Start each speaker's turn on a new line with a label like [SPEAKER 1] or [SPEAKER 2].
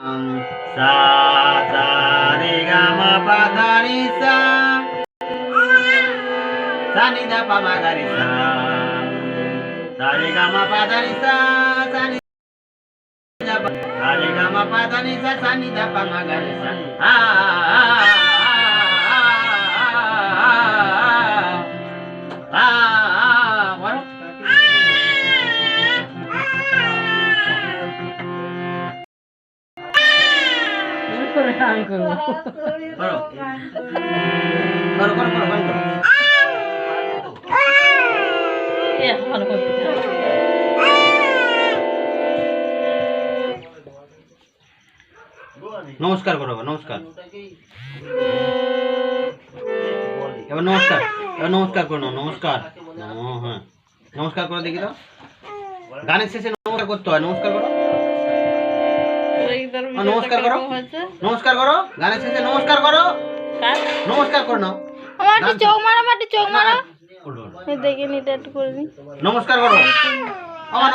[SPEAKER 1] সা সা রে গা মা পা ধা নি সা সা নি ধা পা মা গা রে সা সা রে গা মা পা ধা নি সা সা নি ধা পা সা রে গা মা পা ধা নি সা সা নি ধা পা মা গা রে সা
[SPEAKER 2] আমি করবো।
[SPEAKER 1] করো করো করো করো করো
[SPEAKER 2] ভালো করতে
[SPEAKER 1] নমস্কার করো নমস্কার এবার নমস্কার এবার নমস্কার করো নমস্কার হ্যাঁ নমস্কার করো দেখি তো গানের শেষে নমস্কার করতে হয় নমস্কার করো নমস্কার করো নমস্কার করো গানের শেষে নমস্কার করো নমস্কার করো না
[SPEAKER 3] আমার চোখ মারা চোখ মারা দেখে নিতে একটু করে নি
[SPEAKER 1] নমস্কার করো আমার